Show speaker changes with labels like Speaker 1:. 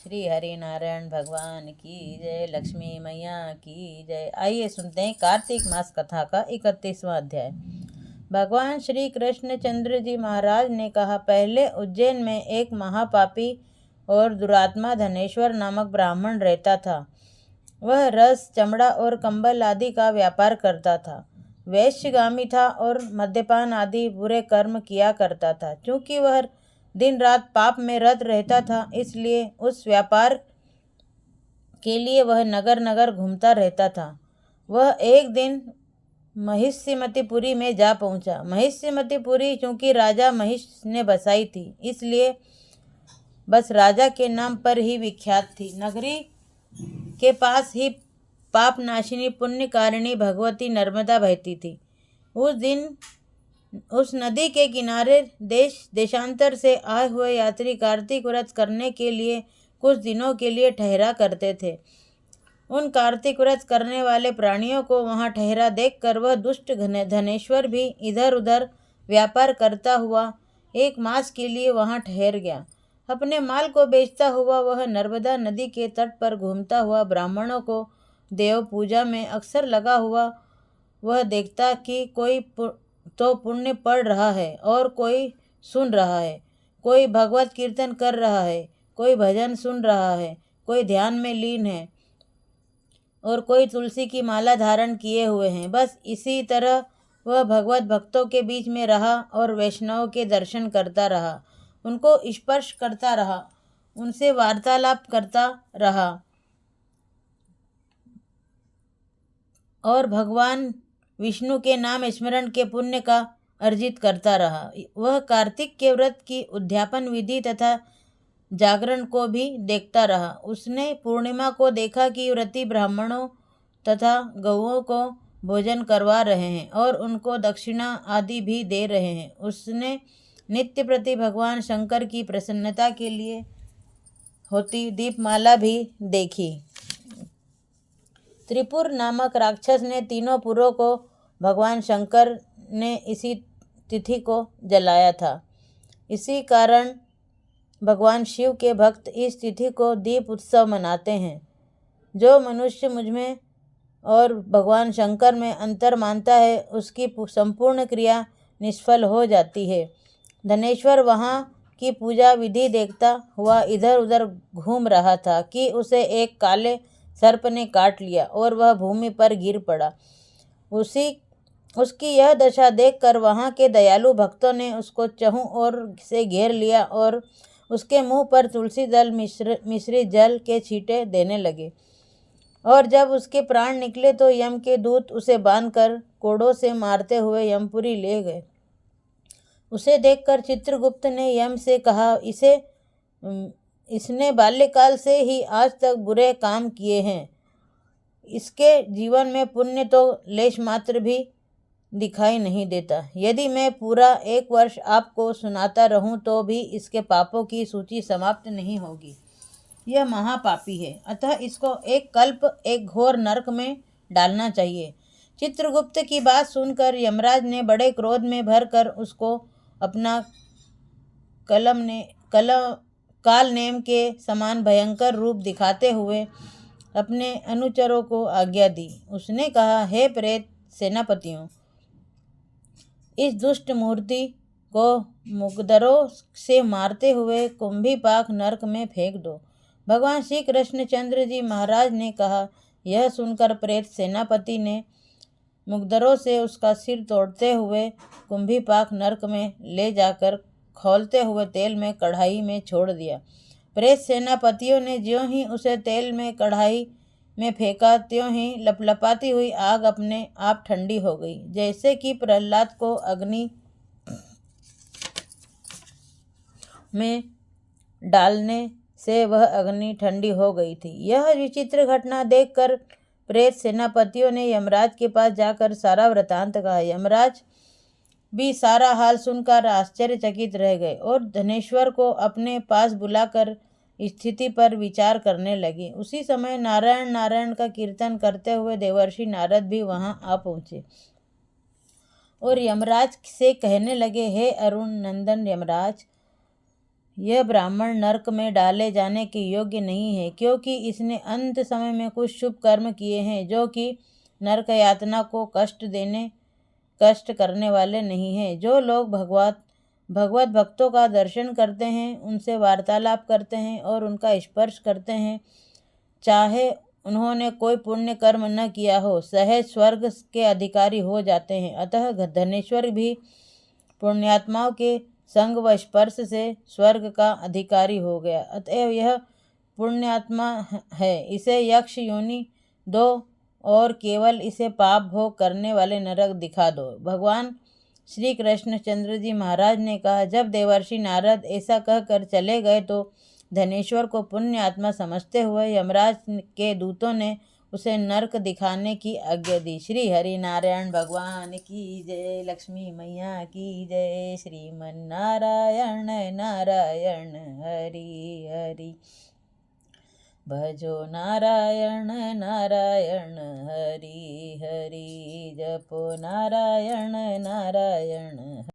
Speaker 1: श्री हरि नारायण भगवान की जय, लक्ष्मी मैया की जय। आइए सुनते हैं कार्तिक मास कथा का 31वां अध्याय। भगवान श्री कृष्ण चंद्र जी महाराज ने कहा, पहले उज्जैन में एक महापापी और दुरात्मा धनेश्वर नामक ब्राह्मण रहता था। वह रस, चमड़ा और कंबल आदि का व्यापार करता था। वैश्यगामी था और मद्यपान आदि बुरे कर्म किया करता था। क्योंकि वह दिन रात पाप में रत रहता था, इसलिए उस व्यापार के लिए वह नगर नगर घूमता रहता था। वह एक दिन महिष्यमतीपुरी में जा पहुंचा। महिष्यमतीपुरी चूंकि राजा महिष ने बसाई थी, इसलिए बस राजा के नाम पर ही विख्यात थी। नगरी के पास ही पाप नाशिनी पुण्यकारिणी भगवती नर्मदा बहती थी। उस दिन उस नदी के किनारे देश देशांतर से आए हुए यात्री कार्तिक व्रत करने के लिए कुछ दिनों के लिए ठहरा करते थे। उन कार्तिक व्रत करने वाले प्राणियों को वहां ठहरा देखकर वह दुष्ट धनेश्वर भी इधर उधर व्यापार करता हुआ 1 मास के लिए वहां ठहर गया। अपने माल को बेचता हुआ वह नर्मदा नदी के तट पर घूमता हुआ ब्राह्मणों को देव पूजा में अक्सर लगा हुआ वह देखता कि कोई तो पुण्य पढ़ रहा है और कोई सुन रहा है, कोई भगवत कीर्तन कर रहा है, कोई भजन सुन रहा है, कोई ध्यान में लीन है और कोई तुलसी की माला धारण किए हुए हैं। बस इसी तरह वह भगवत भक्तों के बीच में रहा और वैष्णवों के दर्शन करता रहा, उनको स्पर्श करता रहा, उनसे वार्तालाप करता रहा और भगवान विष्णु के नाम स्मरण के पुण्य का अर्जित करता रहा। वह कार्तिक के व्रत की उद्यापन विधि तथा जागरण को भी देखता रहा। उसने पूर्णिमा को देखा कि व्रती ब्राह्मणों तथा गौओं को भोजन करवा रहे हैं और उनको दक्षिणा आदि भी दे रहे हैं। उसने नित्य प्रति भगवान शंकर की प्रसन्नता के लिए होती दीपमाला भी देखी। त्रिपुर नामक राक्षस ने तीनों पुरों को भगवान शंकर ने इसी तिथि को जलाया था। इसी कारण भगवान शिव के भक्त इस तिथि को दीप उत्सव मनाते हैं। जो मनुष्य मुझमें और भगवान शंकर में अंतर मानता है, उसकी संपूर्ण क्रिया निष्फल हो जाती है। धनेश्वर वहाँ की पूजा विधि देखता हुआ इधर उधर घूम रहा था कि उसे एक काले सर्प ने काट लिया और वह भूमि पर गिर पड़ा। उसकी यह दशा देखकर वहाँ के दयालु भक्तों ने उसको चहुं ओर से घेर लिया और उसके मुंह पर तुलसी दल मिश्रित जल के छींटे देने लगे। और जब उसके प्राण निकले तो यम के दूत उसे बांधकर कोड़ों से मारते हुए यमपुरी ले गए। उसे देखकर चित्रगुप्त ने यम से कहा, इसने बाल्यकाल से ही आज तक बुरे काम किए हैं। इसके जीवन में पुण्य तो लेश मात्र भी दिखाई नहीं देता। यदि मैं पूरा 1 वर्ष आपको सुनाता रहूं तो भी इसके पापों की सूची समाप्त नहीं होगी। यह महापापी है, अतः इसको एक कल्प एक घोर नरक में डालना चाहिए। चित्रगुप्त की बात सुनकर यमराज ने बड़े क्रोध में भरकर उसको अपना काल नेम के समान भयंकर रूप दिखाते हुए अपने अनुचरों को आज्ञा दी। उसने कहा, हे प्रेत सेनापतियों, इस दुष्ट मूर्ति को मुकद्दरों से मारते हुए कुंभीपाक नरक में फेंक दो। भगवान श्री कृष्णचंद्र जी महाराज ने कहा। यह सुनकर प्रेत सेनापति ने मुकद्दरों से उसका सिर तोड़ते हुए कुंभीपाक नरक में ले जाकर खौलते हुए तेल में कढ़ाई में छोड़ दिया। प्रेत सेनापतियों ने ज्यों ही उसे तेल में कढ़ाई में फेंका, त्यों ही लपलपाती हुई आग अपने आप ठंडी हो गई, जैसे कि प्रहलाद को अग्नि में डालने से वह अग्नि ठंडी हो गई थी। यह विचित्र घटना देखकर प्रेत सेनापतियों ने यमराज के पास जाकर सारा वृतांत कहा। यमराज भी सारा हाल सुनकर आश्चर्यचकित रह गए और धनेश्वर को अपने पास बुलाकर स्थिति पर विचार करने लगे। उसी समय नारायण नारायण का कीर्तन करते हुए देवर्षि नारद भी वहां आ पहुंचे और यमराज से कहने लगे, हे अरुण नंदन यमराज, यह ब्राह्मण नरक में डाले जाने के योग्य नहीं है, क्योंकि इसने अंत समय में कुछ शुभ कर्म किए हैं जो कि नरक यातना को कष्ट करने वाले नहीं हैं। जो लोग भगवत भक्तों का दर्शन करते हैं, उनसे वार्तालाप करते हैं और उनका स्पर्श करते हैं, चाहे उन्होंने कोई पुण्य कर्म न किया हो, सहज स्वर्ग के अधिकारी हो जाते हैं। अतः धनेश्वर भी पुण्यात्माओं के संग व स्पर्श से स्वर्ग का अधिकारी हो गया। अतएव यह पुण्यात्मा है, इसे यक्ष योनि दो और केवल इसे पाप भोग करने वाले नरक दिखा दो। भगवान श्री कृष्णचंद्र जी महाराज ने कहा, जब देवर्षि नारद ऐसा कहकर चले गए तो धनेश्वर को पुण्य आत्मा समझते हुए यमराज के दूतों ने उसे नरक दिखाने की आज्ञा दी। श्री हरि नारायण भगवान की जय, लक्ष्मी मैया की जय। श्रीमन नारायण नारायण हरि हरि, भजो नारायण नारायण हरि हरि, जपो नारायण नारायण।